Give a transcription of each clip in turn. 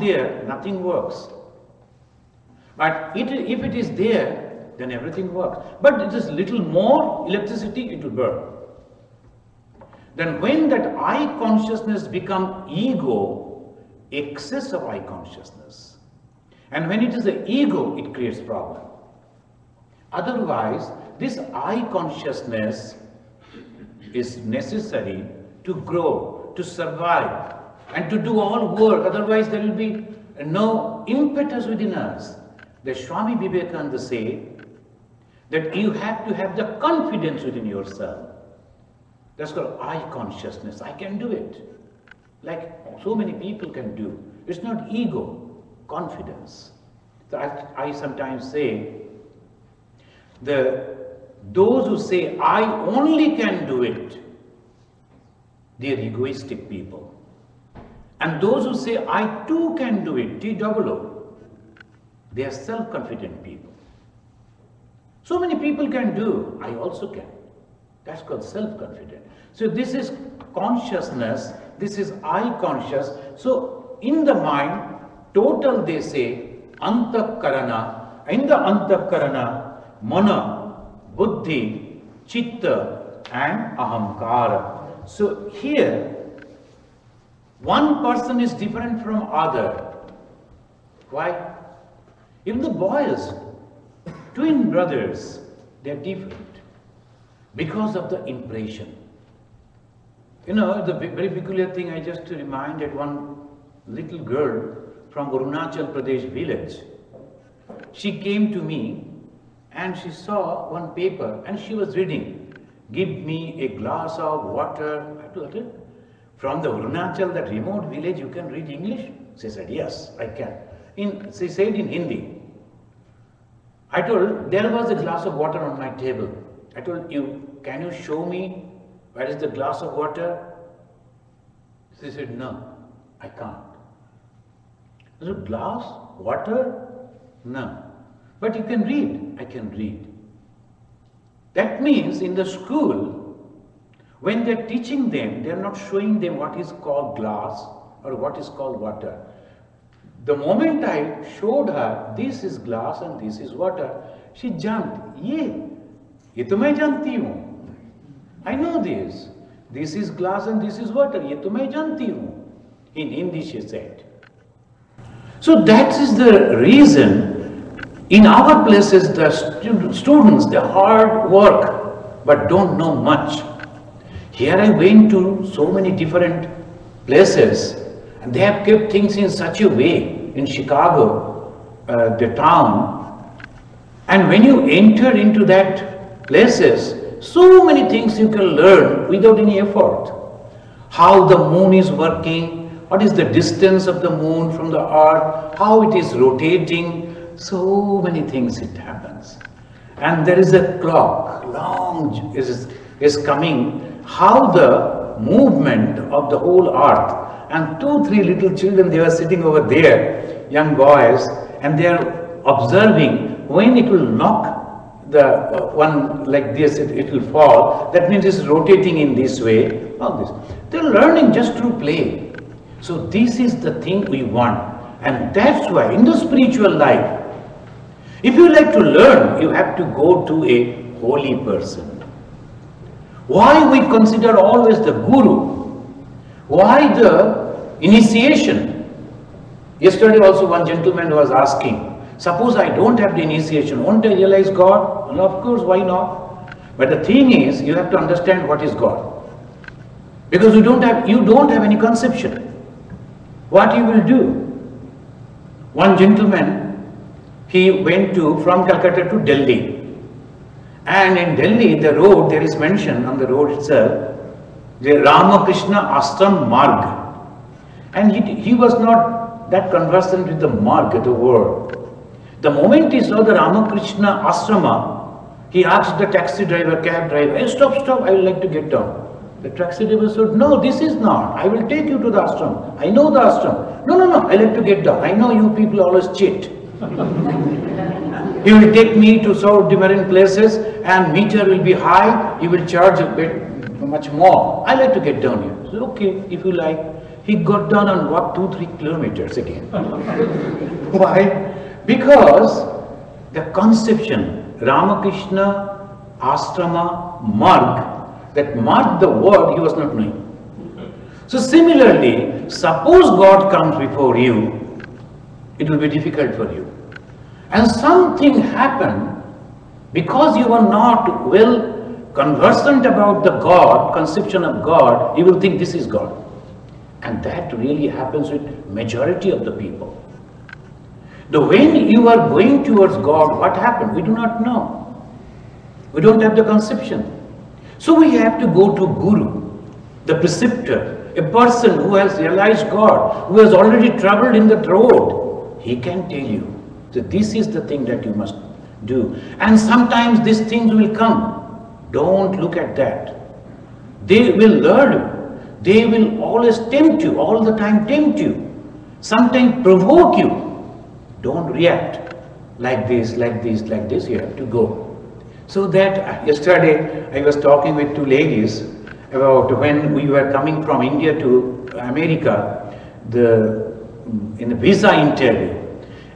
there, nothing works. But if it is there, then everything works. But it is little more electricity, it will burn. Then when that I consciousness becomes ego, excess of I consciousness. And when it is the ego, it creates problem. Otherwise, this I consciousness is necessary to grow, to survive, and to do all work. Otherwise, there will be no impetus within us. The Swami Vivekananda say that you have to have the confidence within yourself. That's called I consciousness. I can do it. Like so many people can do. It's not ego, confidence. So I sometimes say, those who say I only can do it, they are egoistic people. And those who say I too can do it, T-double-O, they are self-confident people. So many people can do, I also can. That's called self-confident. So this is consciousness, this is I conscious. So in the mind, total they say, antakarana, in the antakarana, mana, buddhi, chitta and ahamkara. So here, one person is different from other. Why? Even the boys, twin brothers, they are different because of the impression. You know, the very peculiar thing, I just reminded one little girl from Arunachal Pradesh village. She came to me and she saw one paper and she was reading, "Give me a glass of water." I told her, "From the Arunachal, that remote village, you can read English?" She said, "Yes, I can." She said in Hindi. I told her, there was a glass of water on my table. I told you, "Can you show me where is the glass of water?" She said, "No, I can't." I said, "Glass? Water? No. But you can read." I can read. That means in the school, when they're teaching them, they're not showing them what is called glass or what is called water. The moment I showed her, this is glass and this is water, she jumped. Ye to main janti hu. I know this. This is glass and this is water. Ye to main janti hu. In Hindi she said. So that is the reason in our places the students, they hard work but don't know much. Here I went to so many different places and they have kept things in such a way in Chicago, the town, and when you enter into that places, so many things you can learn without any effort. How the moon is working, what is the distance of the moon from the earth, how it is rotating, so many things it happens. And there is a clock, long is coming, how the movement of the whole earth. And 2-3 little children, they were sitting over there, young boys, and they are observing when it will knock the one like this, it will fall. That means it's rotating in this way, all this. They're learning just through play. So this is the thing we want. And that's why in the spiritual life, if you like to learn, you have to go to a holy person. Why we consider always the guru? Why the initiation? Yesterday also one gentleman was asking, suppose I don't have the initiation, won't I realize God? And of course, why not? But the thing is, you have to understand what is God. Because you don't have any conception. What you will do? One gentleman, he went from Calcutta to Delhi. And in Delhi, the road, there is mention on the road itself, the Ramakrishna Ashram Marg. And he was not that conversant with the marg, the word. The moment he saw the Ramakrishna Ashrama, he asked the taxi driver, cab driver, "Hey, stop, I would like to get down." The taxi driver said, "No, this is not. I will take you to the ashram. I know the ashram." No, I like to get down. I know you people always cheat. You will take me to so different places and meter will be high, you will charge a bit much more. I like to get down here. So, okay, if you like. He got down and walked 2-3 kilometers again. Why? Because the conception, Ramakrishna, Ashrama, Marg, that mark the word he was not knowing. So similarly, suppose God comes before you, it will be difficult for you. And something happened because you are not well conversant about the God, conception of God, you will think this is God. And that really happens with majority of the people. When you are going towards God, what happened? We do not know. We don't have the conception. So we have to go to Guru, the preceptor, a person who has realized God, who has already traveled in that road. He can tell you that this is the thing that you must do. And sometimes these things will come. Don't look at that. They will lure you. They will always tempt you, all the time tempt you. Sometimes provoke you. Don't react like this, like this, like this. You have to go. So that yesterday I was talking with 2 ladies about when we were coming from India to America, in the visa interview.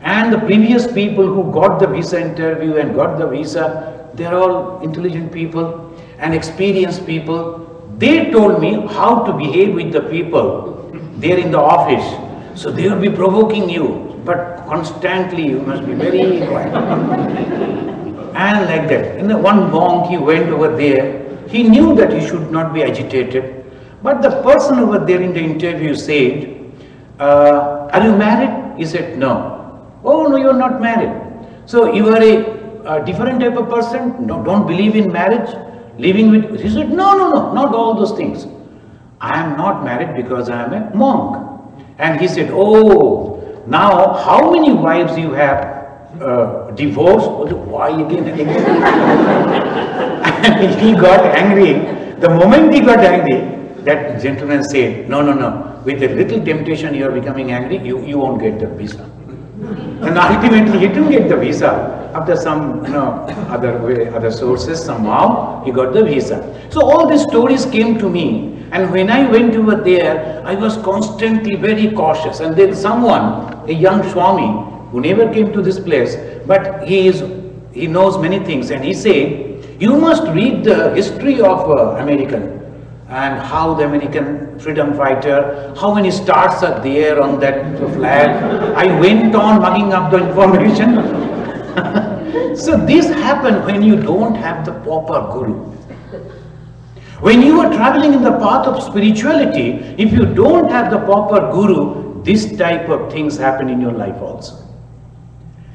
And the previous people who got the visa interview and got the visa, they are all intelligent people and experienced people. They told me how to behave with the people there in the office. So they will be provoking you, but constantly you must be very quiet. And like that. And one monk, he went over there. He knew that he should not be agitated. But the person over there in the interview said, are you married? He said, no. Oh, no, you are not married. So you are a different type of person? No, don't believe in marriage? Living with... He said, no, no, no, not all those things. I am not married because I am a monk. And he said, oh, now how many wives you have divorced? Why again and again? And he got angry. The moment he got angry, that gentleman said, no, no, no, with a little temptation you are becoming angry, you won't get the visa. And ultimately he didn't get the visa. After some other sources, somehow he got the visa. So all these stories came to me, and when I went over there, I was constantly very cautious. And then someone, a young Swami, who never came to this place, but he knows many things, and he said, you must read the history of American, and how the American freedom fighter, how many stars are there on that flag. I went on mugging up the information. So this happened when you don't have the proper guru. When you are traveling in the path of spirituality, if you don't have the proper guru, this type of things happen in your life also.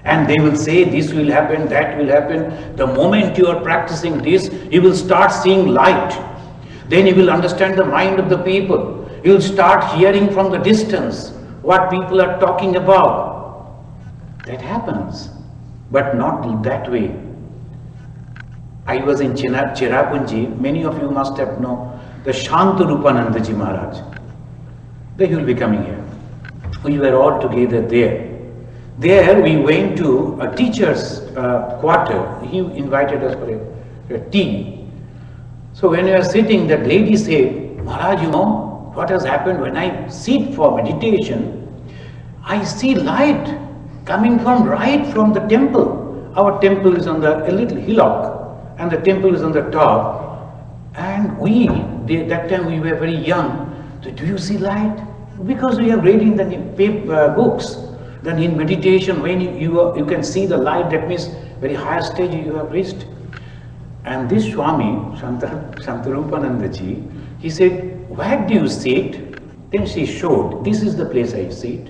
And they will say this will happen, that will happen. The moment you are practicing this, you will start seeing light. Then you will understand the mind of the people. You will start hearing from the distance what people are talking about. That happens, but not that way. I was in Cherrapunji. Many of you must have known the Shantarupanandaji Maharaj. He will be coming here. We were all together there. There we went to a teacher's quarter. He invited us for a tea. So when we were sitting, that lady said, Maharaj, you know what has happened when I sit for meditation, I see light coming right from the temple. Our temple is on a little hillock, and the temple is on the top. And that time we were very young. So, do you see light? Because we have read in the books that in meditation, when you can see the light, that means very higher stage you have reached. And this Swami, Shantarupanandaji, he said, where do you sit? Then she showed, this is the place I sit.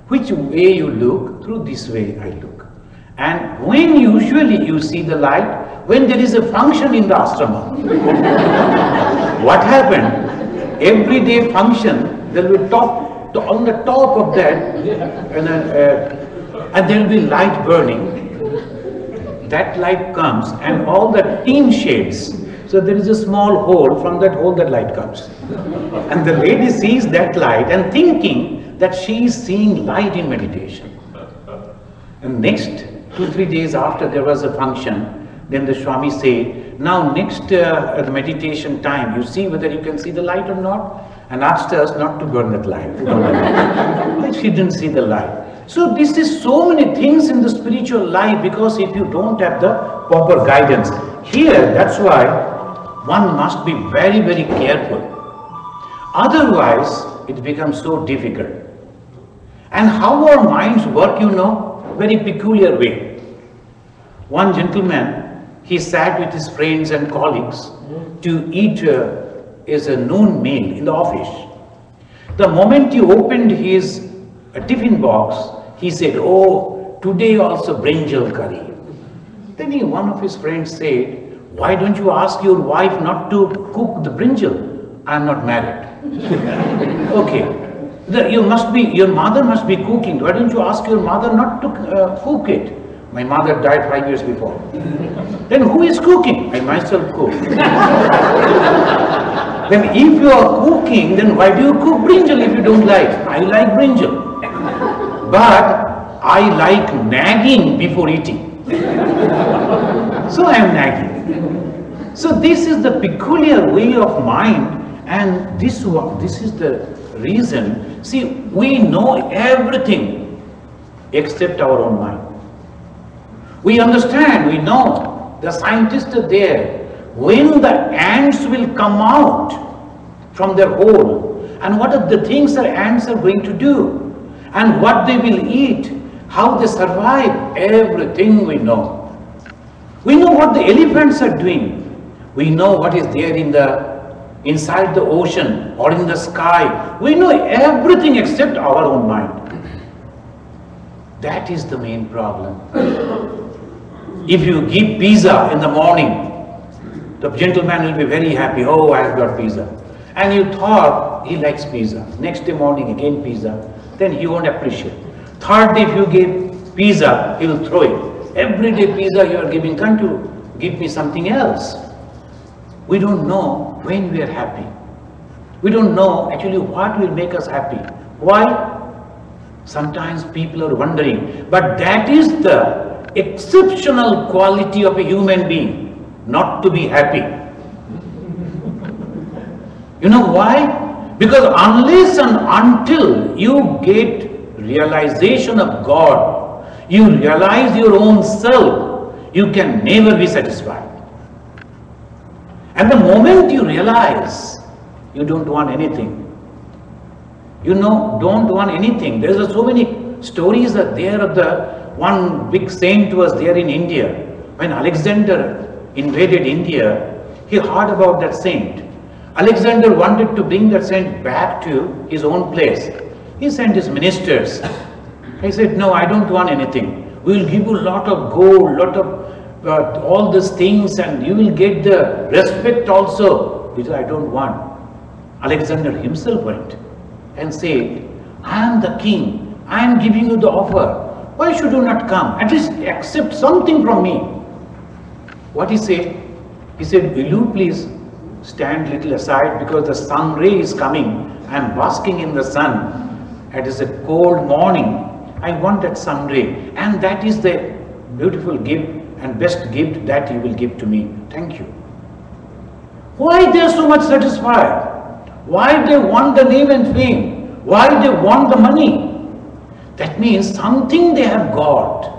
Which way you look? Through this way I look. And when usually you see the light, when there is a function in the ashrama. What happened? Everyday function, there will be on the top of that, and there will be light burning. That light comes and all the tin shades. So there is a small hole, from that hole that light comes. And the lady sees that light and thinking that she is seeing light in meditation. And next 2-3 days after there was a function, then the Swami said, now next the meditation time, you see whether you can see the light or not. and asked us not to burn that light. She didn't see the light. So this is so many things in the spiritual life, because if you don't have the proper guidance, here, that's why one must be very, very careful. Otherwise, it becomes so difficult. And how our minds work, you know, very peculiar way. One gentleman, he sat with his friends and colleagues to eat a noon meal in the office. The moment he opened his tiffin box, he said, "Oh, today also brinjal curry." Then one of his friends said, "Why don't you ask your wife not to cook the brinjal?" "I am not married." "Okay, your mother must be cooking. Why don't you ask your mother not to cook it?" "My mother died 5 years before." "Then who is cooking?" "I myself cook." "Then if you are cooking, then why do you cook brinjal if you don't like?" "I like brinjal, but I like nagging before eating." So I am nagging. So this is the peculiar way of mind, and this is the reason. See, we know everything except our own mind. We understand, we know, the scientists are there. When the ants will come out from their hole, and what are the things that ants are going to do, and what they will eat, how they survive, everything we know. We know what the elephants are doing. We know what is there inside the ocean or in the sky. We know everything except our own mind. That is the main problem. If you give pizza in the morning, the gentleman will be very happy. "Oh, I have got pizza." And you thought he likes pizza. Next day morning again pizza. Then he won't appreciate. Third day if you give pizza, he will throw it. Every day pizza you are giving, can't you give me something else? We don't know when we are happy. We don't know actually what will make us happy. Why? Sometimes people are wondering, but that is the exceptional quality of a human being, not to be happy. You know why? Because unless and until you get realization of God, you realize your own self, you can never be satisfied. And the moment you realize you don't want anything, don't want anything. There's so many stories that there of the one big saint was there in India. When Alexander invaded India, he heard about that saint. Alexander wanted to bring that saint back to his own place. He sent his ministers. He said, "No, I don't want anything. We will give you a lot of gold, lot of all these things, and you will get the respect also." He said, "I don't want." Alexander himself went and said, "I am the king. I am giving you the offer. Why should you not come? At least accept something from me." What he said? He said, "Will you please stand a little aside, because the sun ray is coming. I am basking in the sun. It is a cold morning. I want that sun ray, and that is the beautiful gift and best gift that you will give to me. Thank you." Why they are so much satisfied? Why they want the name and fame? Why they want the money? That means something they have got,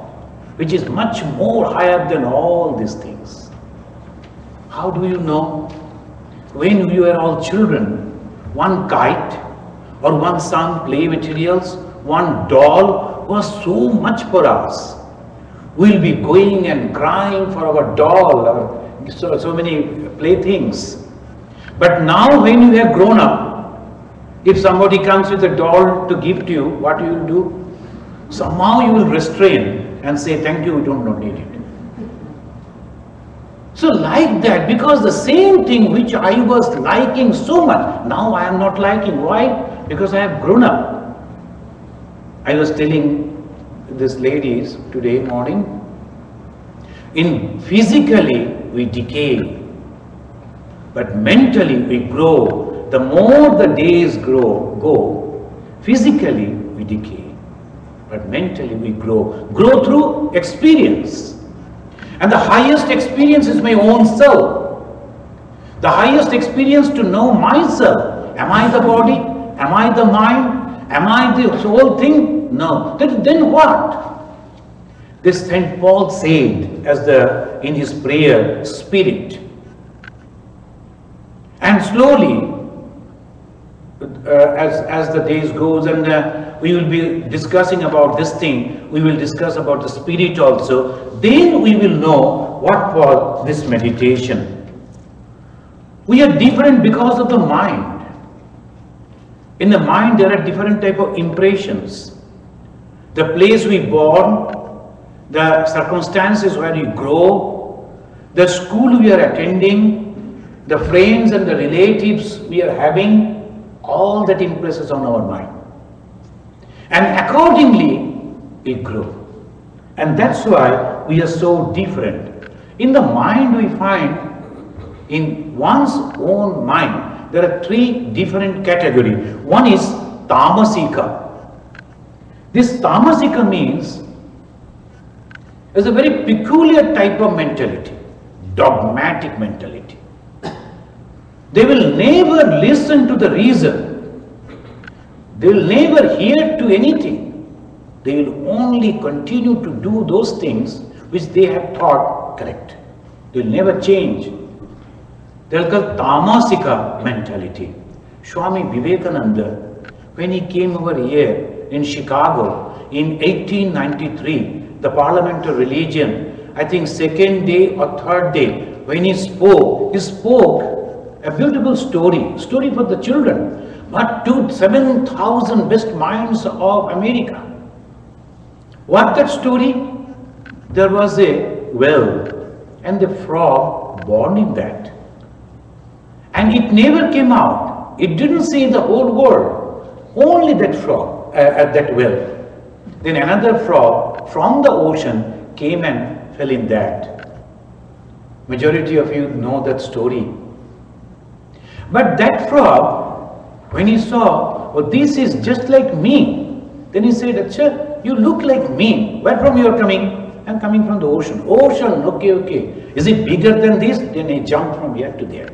which is much more higher than all these things. How do you know? When we were all children, one kite or one some play materials, one doll was so much for us. We'll be going and crying for our doll, or so many playthings. But now when you have grown up, if somebody comes with a doll to give to you, what you will do? Somehow you will restrain and say, "Thank you, we don't need it." So like that, because the same thing which I was liking so much, now I am not liking. Why? Because I have grown up. I was telling these ladies today morning, physically we decay, but mentally we grow. The more the days go, physically we decay, but mentally we grow. Grow through experience. And the highest experience is my own self. The highest experience to know myself. Am I the body? Am I the mind? Am I the whole thing? No. Then what? This St. Paul said in his prayer, spirit. And slowly, as the days goes, and we will be discussing about this thing, we will discuss about the spirit also, then we will know what was this meditation. We are different because of the mind. In the mind there are different type of impressions. The place we born, the circumstances where you grow, the school we are attending, the friends and the relatives we are having, all that impresses on our mind. And accordingly, we grow. And that's why we are so different. In the mind we find, in one's own mind, there are three different categories. One is tamasika. This tamasika means is a very peculiar type of mentality, dogmatic mentality. They will never listen to the reason. They will never hear to anything. They will only continue to do those things which they have thought correct. They will never change. They are called tamasika mentality. Swami Vivekananda, when he came over here in Chicago in 1893, the parliamentary religion, I think second day or third day, when he spoke a beautiful story for the children, but to 7,000 best minds of America. What that story? There was a well and the frog born in that. And it never came out. It didn't see the whole world, only that frog at that well. Then another frog from the ocean came and fell in that. Majority of you know that story. But that frog, when he saw, oh, this is just like me, then he said, Acha, you look like me. Where from you are coming? I'm coming from the ocean. Ocean, okay. Is it bigger than this? Then he jumped from here to there.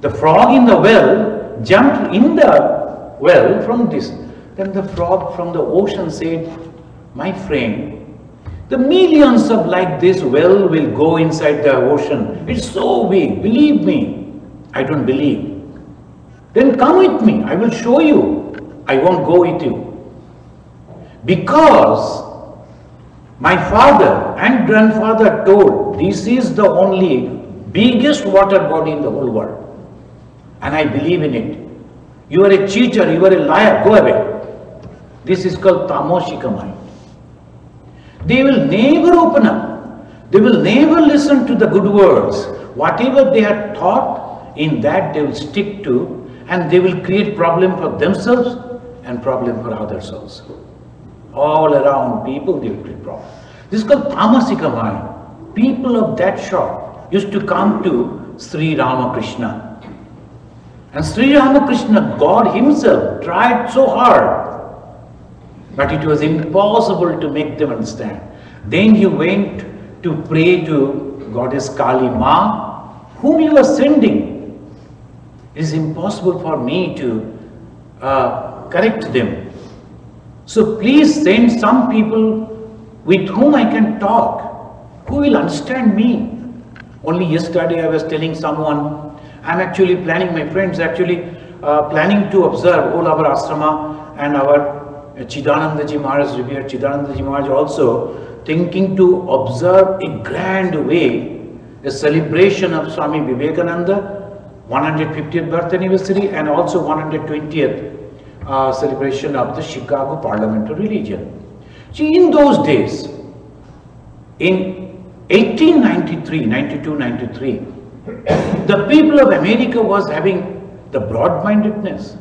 The frog in the well jumped in the well from this. Then the frog from the ocean said, my friend, the millions of like this well will go inside the ocean. It's so big, believe me. I don't believe. Then come with me, I will show you. I won't go with you. Because my father and grandfather told, this is the only biggest water body in the whole world. And I believe in it. You are a cheater, you are a liar, go away. This is called tamasika mind. They will never open up. They will never listen to the good words. Whatever they are taught, in that they will stick to, and they will create problem for themselves and problem for others also. All around people, they will create problem. This is called tamasika mind. People of that sort used to come to Sri Ramakrishna. And Sri Ramakrishna, God himself, tried so hard, but it was impossible to make them understand. Then he went to pray to Goddess Kali Ma, whom he was sending. It is impossible for me to correct them. So please send some people with whom I can talk, who will understand me. Only yesterday I was telling someone, I'm actually planning, my friends actually planning to observe all our asrama and our Chidanandaji Maharaj, revered Chidanandaji Maharaj also thinking to observe a grand way a celebration of Swami Vivekananda 150th birth anniversary and also 120th celebration of the Chicago Parliamentary Religion. See, in those days, in 1893, 92, 93, the people of America was having the broad-mindedness.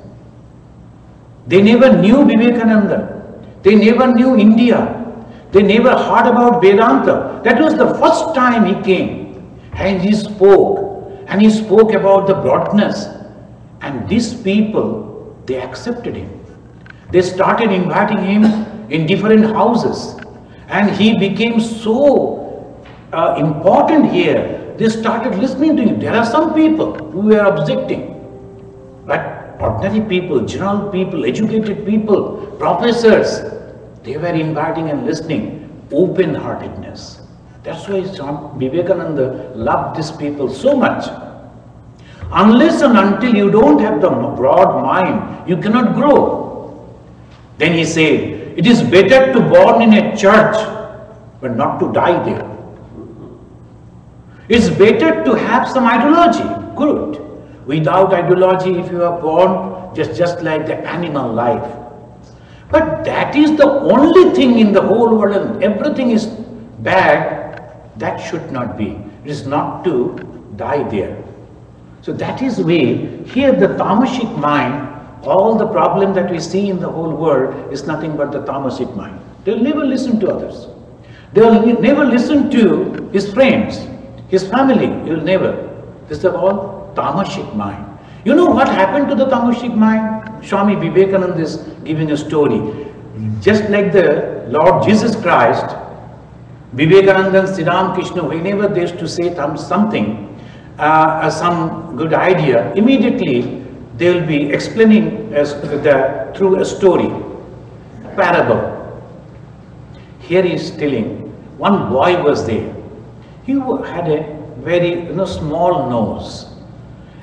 They never knew Vivekananda. They never knew India. They never heard about Vedanta. That was the first time he came and he spoke. And he spoke about the broadness. And these people, they accepted him. They started inviting him in different houses. And he became so important here. They started listening to him. There are some people who were objecting. But ordinary people, general people, educated people, professors, they were inviting and listening, open-heartedness. That's why Swami Vivekananda loved these people so much. Unless and until you don't have the broad mind, you cannot grow. Then he said, it is better to born in a church, but not to die there. It's better to have some ideology, good. Without ideology, if you are born, just like the animal life. But that is the only thing in the whole world, and everything is bad, that should not be. It is not to die there. So that is way, here the tamasic mind, all the problem that we see in the whole world is nothing but the tamasic mind. They'll never listen to others. They'll never listen to his friends, his family, he'll never. This is all tamasic mind. You know what happened to the tamasic mind? Swami Vivekananda is giving a story. Just like the Lord Jesus Christ, Vivekananda and Sri Ramakrishna, whenever they used to say something, some good idea, immediately they will be explaining through a story, a parable. Here he is telling, one boy was there. He had a very small nose.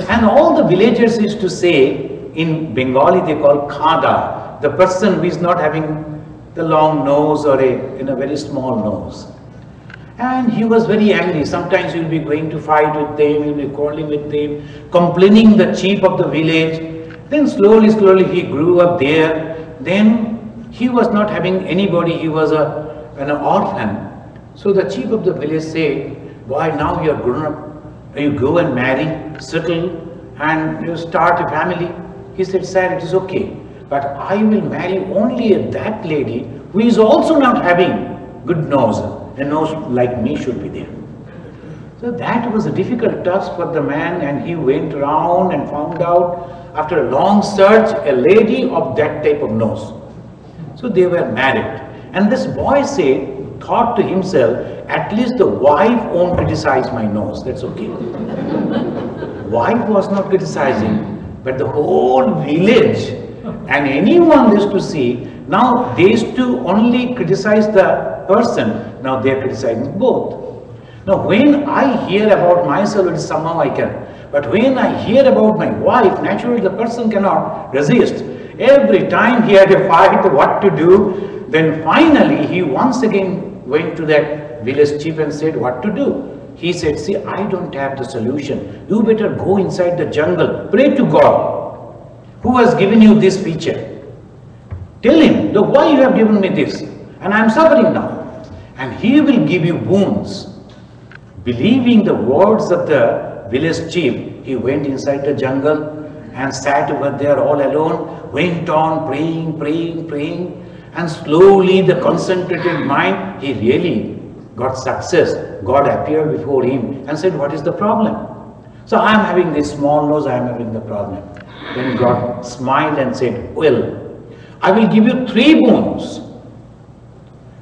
And all the villagers used to say, in Bengali they call khada, the person who is not having the long nose or a very small nose. And he was very angry. Sometimes he will be going to fight with them, he will be quarreling with them, complaining the chief of the village. Then slowly he grew up there. Then he was not having anybody, he was an orphan. So the chief of the village said, boy, now you are grown up, you go and marry, settle, and you start a family. He said, sir, it is okay, but I will marry only that lady who is also not having good nose. A nose like me should be there. So that was a difficult task for the man, and he went around and found out, after a long search, a lady of that type of nose. So they were married. And this boy thought to himself, at least the wife won't criticize my nose, that's okay. Wife was not criticizing, but the whole village and anyone used to see, now they used to only criticize the person, now they are criticizing both. Now when I hear about myself, it is somehow I can. But when I hear about my wife, naturally the person cannot resist. Every time he had a fight, what to do, then finally he once again went to that village chief and said what to do. He said, see, I don't have the solution. You better go inside the jungle, pray to God, who has given you this feature. Tell him, why you have given me this, and I am suffering now. And he will give you boons. Believing the words of the village chief, he went inside the jungle and sat over there all alone, went on praying, and slowly the concentrated mind, he really got success. God appeared before him and said, what is the problem? So I am having this small nose, I am having the problem. Then God smiled and said, well, I will give you 3 boons.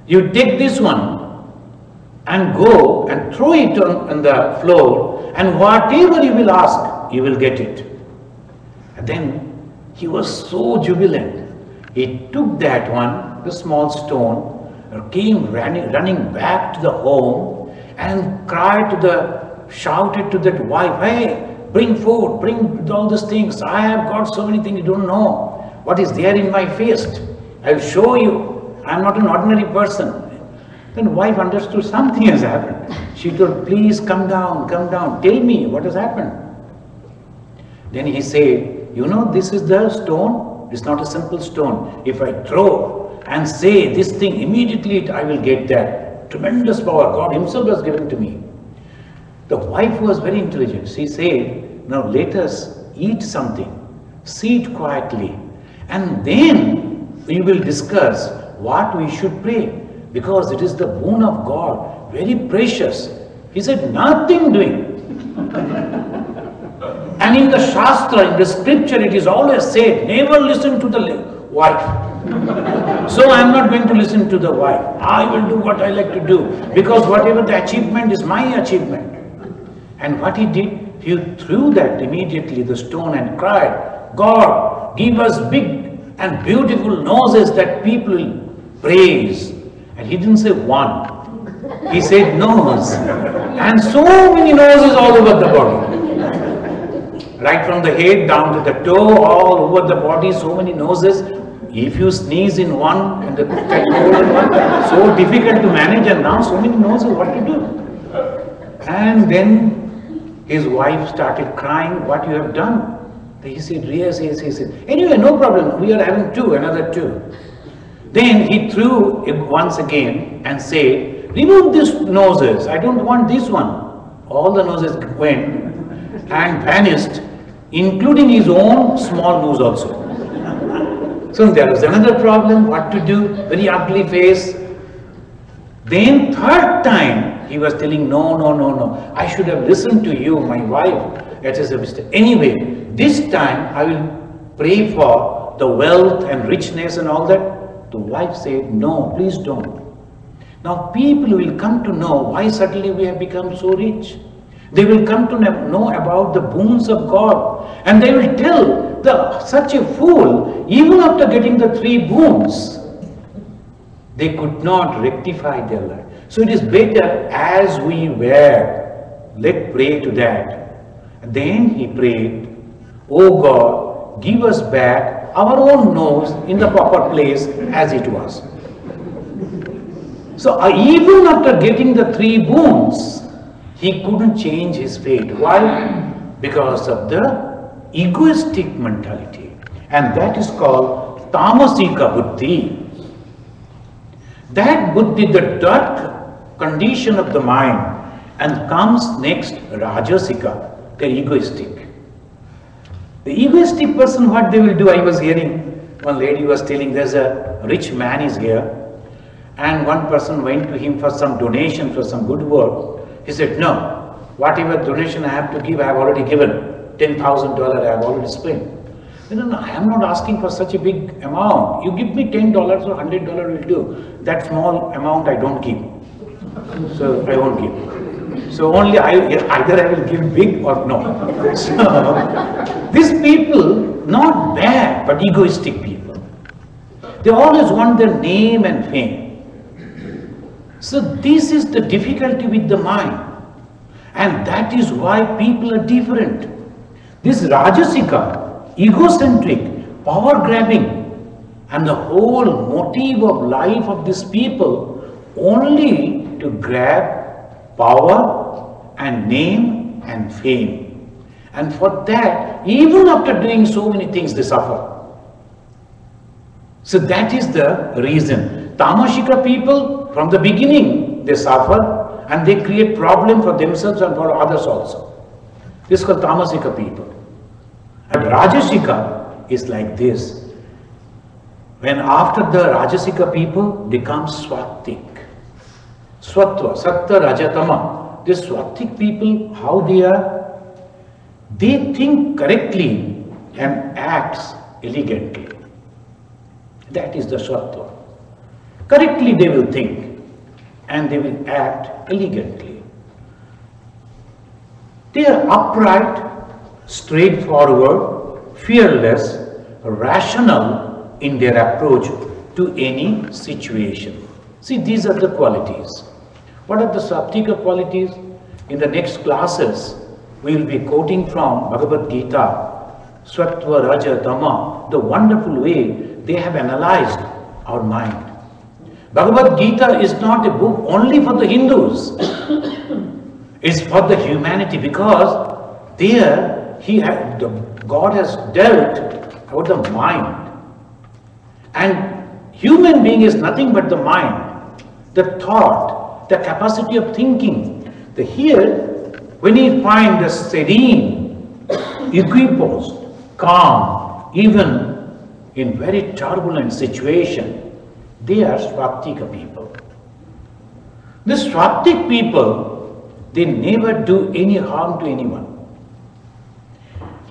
You take this one and go and throw it on the floor, and whatever you will ask, you will get it. And then he was so jubilant. He took that one, the small stone, came running back to the home and shouted to that wife, hey, bring food, bring all these things. I have got so many things you don't know. What is there in my feast? I will show you. I am not an ordinary person. Then wife understood something has happened. She told, please come down, tell me what has happened. Then he said, you know, this is the stone. It's not a simple stone. If I throw and say this thing, immediately I will get that. Tremendous power God himself has given to me. The wife was very intelligent. She said, now let us eat something, sit quietly, and then we will discuss what we should pray, because it is the boon of God, very precious. He said, nothing doing. And in the Shastra, in the scripture, it is always said, never listen to the wife. So I am not going to listen to the wife. I will do what I like to do, because whatever the achievement is my achievement. And what he did, he threw that immediately, the stone, and cried, God, give us big and beautiful noses that people will praise. And he didn't say one. He said nose. And so many noses all over the body. Right from the head down to the toe, all over the body, so many noses. If you sneeze in one and catch hold in one, so difficult to manage, and now so many noses, what to do? And then his wife started crying, what you have done? He said, yes, yes, he said, anyway, no problem, we are having two, another two. Then he threw it once again and said, remove these noses, I don't want this one. All the noses went and vanished, including his own small nose also. So there was another problem, what to do, very ugly face. Then third time, he was telling, no, no, no, no, I should have listened to you, my wife. It is a mistake. Anyway, this time I will pray for the wealth and richness and all that. The wife said, no, please don't. Now people will come to know why suddenly we have become so rich. They will come to know about the boons of God, and they will tell such a fool, even after getting the 3 boons, they could not rectify their life. So it is better as we were. Let's pray to that. And then he prayed, oh God, give us back our own nose in the proper place as it was. So even after getting the 3 boons, he couldn't change his fate. Why? Because of the egoistic mentality. And that is called tamasika buddhi. That buddhi, the dark condition of the mind, and comes next rajasika, the egoistic. The egoistic person, what they will do, I was hearing one lady was telling, there's a rich man is here, and one person went to him for some donation for some good work. He said, no, whatever donation I have to give, I have already given. $10,000 I have already spent. No, I am not asking for such a big amount. You give me $10 or $100 will do. That small amount I don't give. So I won't give. So only either I will give big or no. So these people, not bad, but egoistic people. They always want their name and fame. So this is the difficulty with the mind, and that is why people are different. This Rajasika, egocentric, power grabbing, and the whole motive of life of these people only to grab power and name and fame. And for that, even after doing so many things, they suffer. So that is the reason. Tamashika people, from the beginning, they suffer and they create problem for themselves and for others also. This is called Tamasika people. And Rajasika is like this. When after the Rajasika people become Swatik. Swatva, Sattva, Rajatama. These Swatik people, how they are? They think correctly and acts elegantly. That is the Swattva. Correctly they will think and they will act elegantly. They are upright, straightforward, fearless, rational in their approach to any situation. See, these are the qualities. What are the Sattvika qualities? In the next classes, we will be quoting from Bhagavad Gita, Sattva, Raja, Tama, the wonderful way they have analyzed our mind. Bhagavad Gita is not a book only for the Hindus. It's for the humanity, because there God has dealt about the mind. And human being is nothing but the mind, the thought, the capacity of thinking. Here, when you find the serene, equipoised, calm, even in very turbulent situation, they are Swatika people. The Swatik people, they never do any harm to anyone.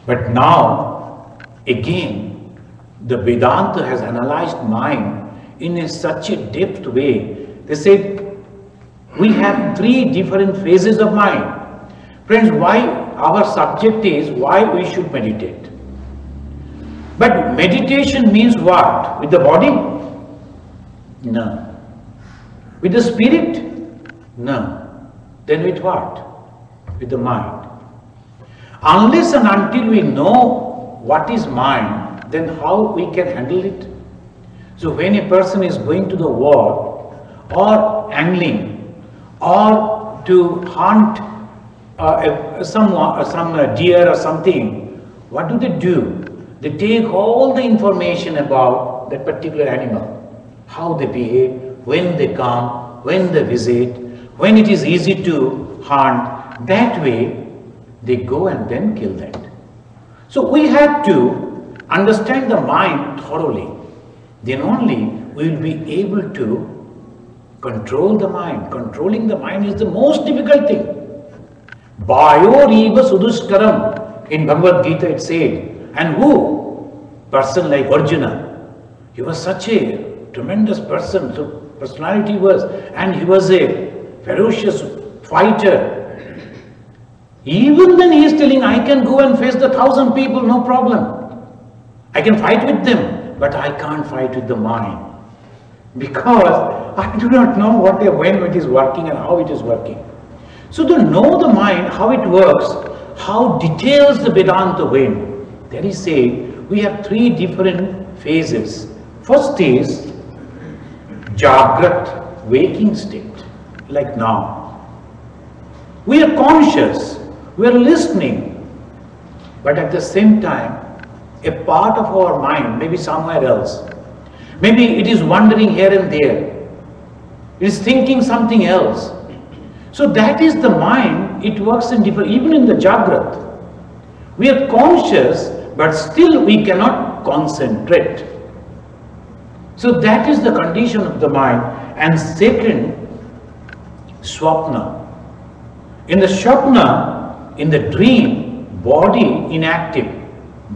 But now, again, the Vedanta has analyzed mind in such a depth way. They said, we have 3 different phases of mind. Friends, why our subject is why we should meditate. But meditation means what? With the body? No. With the spirit? No. Then with what? With the mind. Unless and until we know what is mind, then how we can handle it? So when a person is going to the war or angling or to hunt some deer or something, what do? They take all the information about that particular animal, how they behave, when they come, when they visit, when it is easy to hunt. That way they go and then kill that. So we have to understand the mind thoroughly. Then only we will be able to control the mind. Controlling the mind is the most difficult thing. Bhayor eva suduskaram. In Bhagavad Gita it said. And who? Person like Arjuna. He was such a tremendous person. So personality was, and he was a ferocious fighter. Even then he is telling, I can go and face the 1,000 people, no problem. I can fight with them, but I can't fight with the mind. Because I do not know when it is working and how it is working. So to know the mind, how it works, how details the Vedanta went, there is said, we have 3 different phases. First is Jagrat, waking state, like now. We are conscious, we are listening, but at the same time, a part of our mind may be somewhere else. Maybe it is wandering here and there. It is thinking something else. So that is the mind, it works in different, even in the Jagrat. We are conscious, but still we cannot concentrate. So that is the condition of the mind. And second, Swapna. In the Swapna, in the dream, body inactive,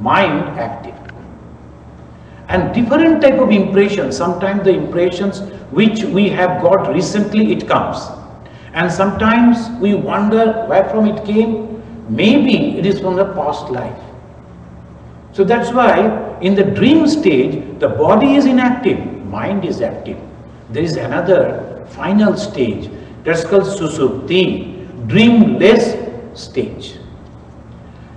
mind active. And different type of impressions, sometimes the impressions which we have got recently, it comes. And sometimes we wonder where from it came. Maybe it is from the past life. So that's why in the dream stage, the body is inactive, mind is active. There is another final stage, that's called Susupti, dreamless stage.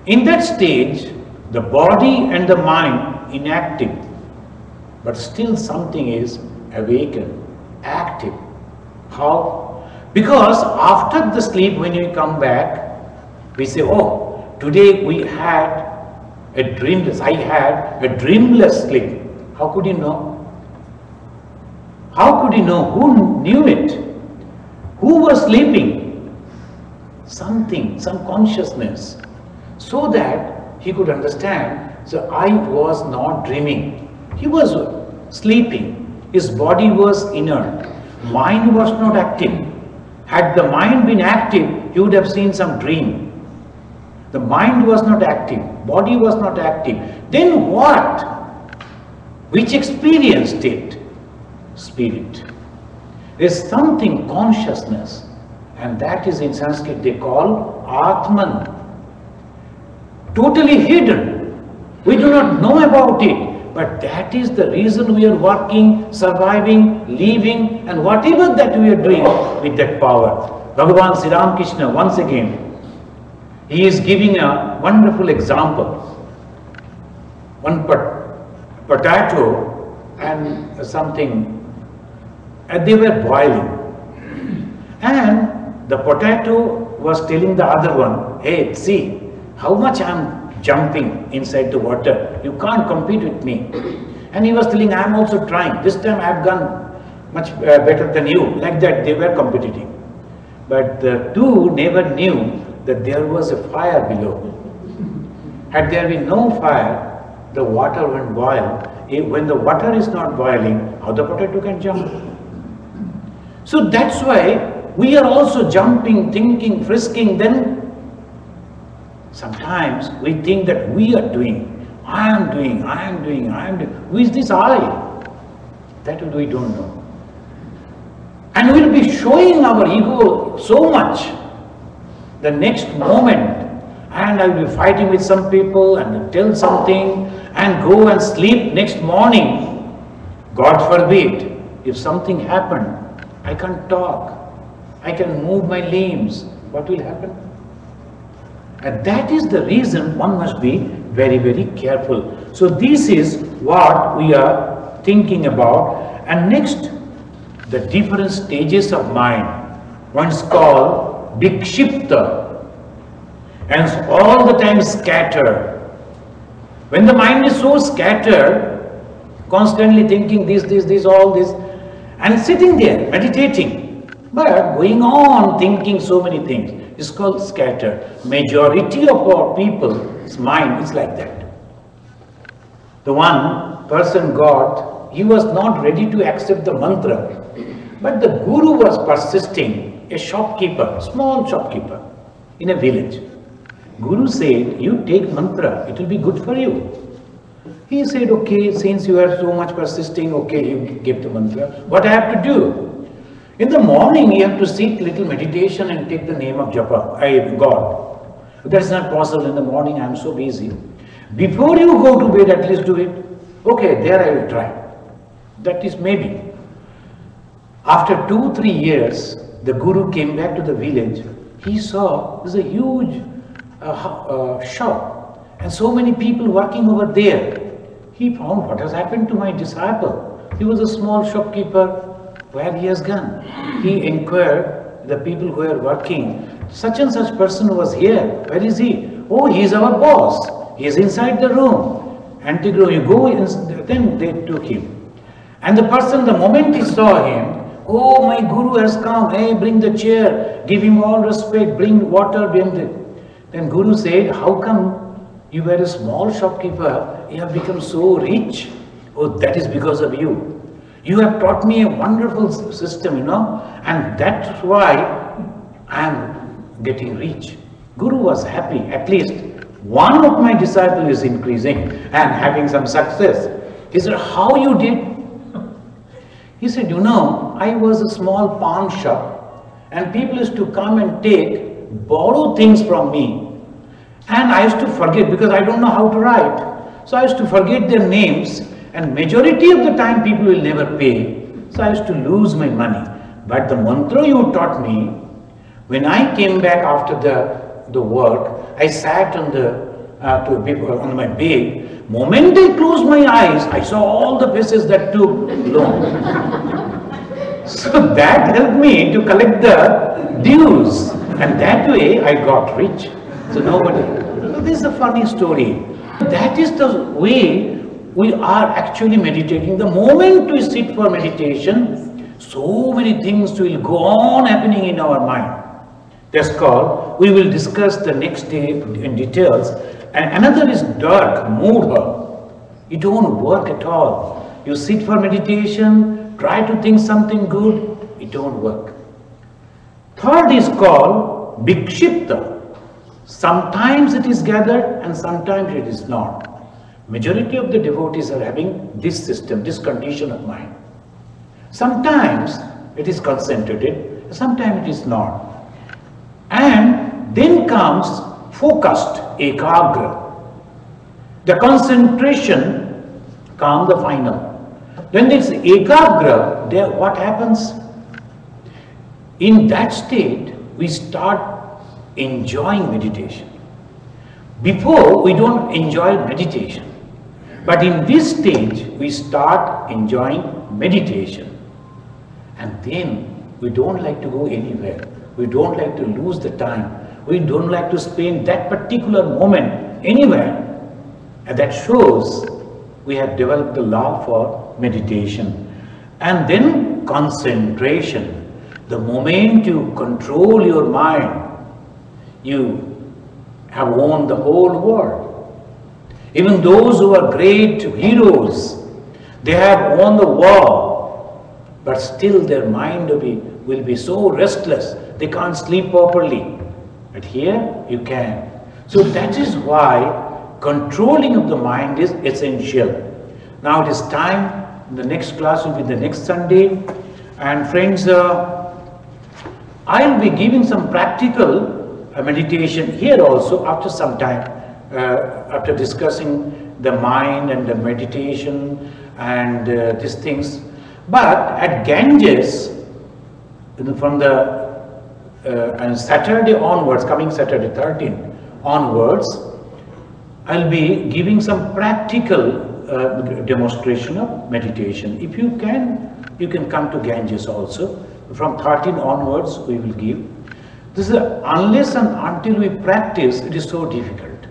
In that stage, the body and the mind inactive, but still something is awakened, active. How? Because after the sleep, when we come back, we say, oh, today we had a dreamless, I had a dreamless sleep. How could you know? How could you know? Who knew it? Who was sleeping? Something, some consciousness. So that he could understand, so I was not dreaming. He was sleeping. His body was inert. Mind was not active. Had the mind been active, you would have seen some dream. The mind was not active, body was not active. Then what? Which experienced it? Spirit. There is something, consciousness, and that is in Sanskrit they call Atman. Totally hidden. We do not know about it, but that is the reason we are working, surviving, living, and whatever that we are doing with that power. Bhagavan Sri Ramakrishna, once again, he is giving a wonderful example. One potato and something, and they were boiling. And the potato was telling the other one, hey, see how much I am jumping inside the water. You can't compete with me. And he was telling, I am also trying. This time I have gone much better than you. Like that they were competing. But the two never knew that there was a fire below. Had there been no fire, the water won't boil. When the water is not boiling, how the potato can jump? So that's why we are also jumping, thinking, frisking. Then sometimes we think that we are doing, I am doing, I am doing, I am doing. Who is this I? That we don't know. And we will be showing our ego so much. The next moment, I and I'll be fighting with some people and tell something and go and sleep next morning. God forbid, if something happened, I can't talk, I can move my limbs, what will happen? And that is the reason one must be very, very careful. So this is what we are thinking about. And next, the different stages of mind. One is called Vikshipta, and all the time scattered. When the mind is so scattered, constantly thinking this, all this, and sitting there meditating, but going on thinking so many things, is called scattered. Majority of our people's mind is like that. The one person got, he was not ready to accept the mantra, but the guru was persisting, a shopkeeper, small shopkeeper in a village. Guru said, you take mantra, it will be good for you. He said, okay, since you are so much persisting, okay, you give the mantra. What I have to do? In the morning, you have to sit little meditation and take the name of Japa, God. That's not possible in the morning, I am so busy. Before you go to bed, at least do it. Okay, there I will try. That is maybe. After 2-3 years, the Guru came back to the village. He saw there's a huge shop and so many people working over there. He found what has happened to my disciple. He was a small shopkeeper. Where he has gone? He inquired the people who are working. Such and such person was here. Where is he? Oh, he is our boss. He is inside the room. Antigro, you go in. Then they took him. And the person, the moment he saw him, oh, my guru has come. Hey, bring the chair. Give him all respect. Bring water. Bring the... Then Guru said, how come you were a small shopkeeper? You have become so rich. Oh, that is because of you. You have taught me a wonderful system, and that's why I am getting rich. Guru was happy. At least one of my disciples is increasing and having some success. He said, how you did? He said, I was a small pawn shop and people used to come and borrow things from me. And I used to forget because I don't know how to write. So I used to forget their names. And majority of the time people will never pay. So I used to lose my money. But the mantra you taught me, when I came back after the work, I sat on my bed. Moment I closed my eyes, I saw all the faces that took loan. So that helped me to collect the dues. And that way I got rich. So nobody. So this is a funny story. That is the way we are actually meditating. The moment we sit for meditation, so many things will go on happening in our mind. That's called, we will discuss the next day in details. And another is dark, moodha. You don't work at all. You sit for meditation, try to think something good, it don't work. Third is called Vikshipta. Sometimes it is gathered and sometimes it is not. Majority of the devotees are having this system, this condition of mind. Sometimes it is concentrated, sometimes it is not. And then comes focused, ekagra. The concentration comes the final. When it's ekagra, there what happens? In that state, we start enjoying meditation. Before, we don't enjoy meditation. But in this stage, we start enjoying meditation. And then we don't like to go anywhere. We don't like to lose the time. We don't like to spend that particular moment anywhere. And that shows we have developed the love for meditation. And then concentration. The moment you control your mind, you have won the whole world. Even those who are great heroes, they have won the war, but still their mind will be so restless, they can't sleep properly. But here you can. So that is why controlling of the mind is essential. Now it is time, the next class will be the next Sunday. And friends, I'll be giving some practical a meditation here also after some time, after discussing the mind and the meditation and these things. But at Ganges, from the and Saturday onwards, coming Saturday 13 onwards, I'll be giving some practical demonstration of meditation. If you can come to Ganges also. From 13 onwards, we will give. This is unless and until we practice, it is so difficult.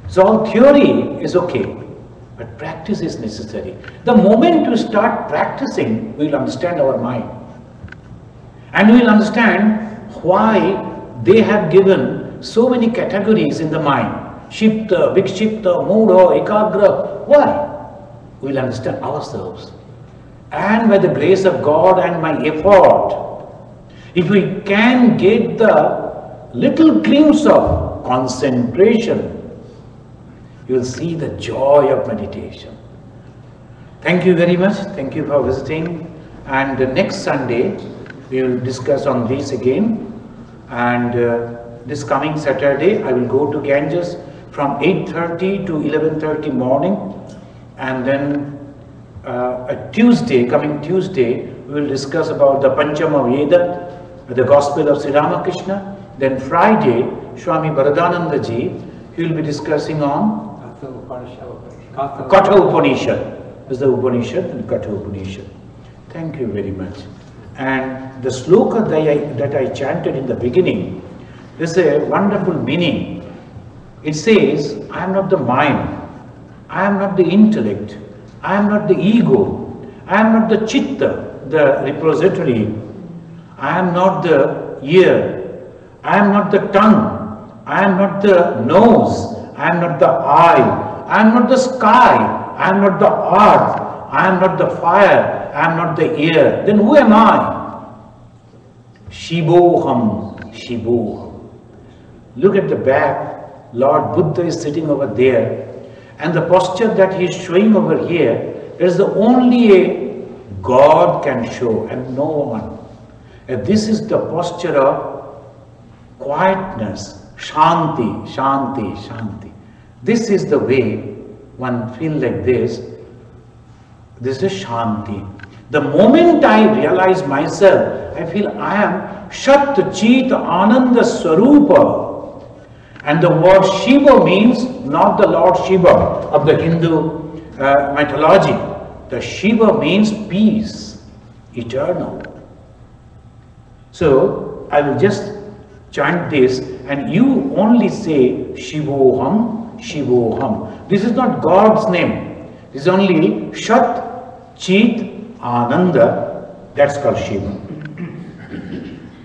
So all theory is okay, but practice is necessary. The moment we start practicing, we will understand our mind. And we will understand why they have given so many categories in the mind. Shipta, Vikshipta, Mudha, Ekagra. Why? We will understand ourselves. And by the grace of God and my effort, if we can get the little glimpse of concentration, you will see the joy of meditation. Thank you very much. Thank you for visiting. And next Sunday, we will discuss on this again. And this coming Saturday, I will go to Ganges from 8:30 to 11:30 morning. And then coming Tuesday, we will discuss about the Panchama Veda, the Gospel of Sri Ramakrishna. Then Friday, Swami Bharadananda ji, he will be discussing on Katha Upanishad. This is the Upanishad and Katha Upanishad. Thank you very much. And the sloka that I chanted in the beginning, there's a wonderful meaning. It says, I am not the mind, I am not the intellect, I am not the ego, I am not the chitta, the repository, I am not the ear, I am not the tongue, I am not the nose, I am not the eye, I am not the sky, I am not the earth, I am not the fire, I am not the air. Then who am I? Shivoham, Shivoham. Look at the back. Lord Buddha is sitting over there. And the posture that he is showing over here is the only a God can show and no one. And this is the posture of quietness, shanti, shanti, shanti. This is the way one feels like this. This is shanti. The moment I realize myself, I feel I am Shat Chit Ananda Swarupa. And the word Shiva means not the Lord Shiva of the Hindu mythology. The Shiva means peace, eternal. So I will just chant this and you only say Shivoham, Shivoham. This is not God's name. This is only Shat Chit Ananda. That's called Shiva.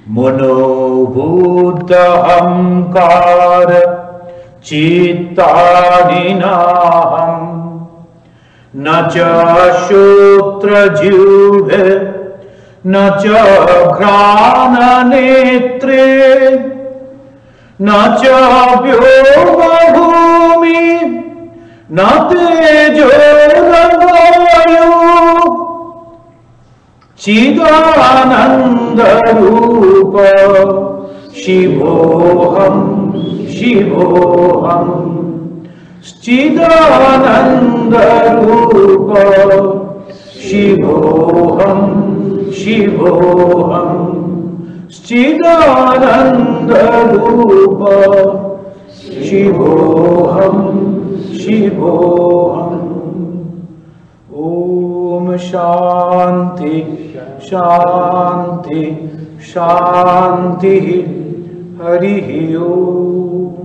Mano Buddha Hamkara Chittaninaham Nacha Shutra Jubhe Nacha Grana Netre Nacha Vyoma Bhumi Natejo Ravayu Chidananda Rupa Shivoham, Shivoham Chidananda Rupa Shivoham, Shivoham Chidananda Rupa Shivoham, Shivoham Om Shanti Shanti, Shanti, Hari Om.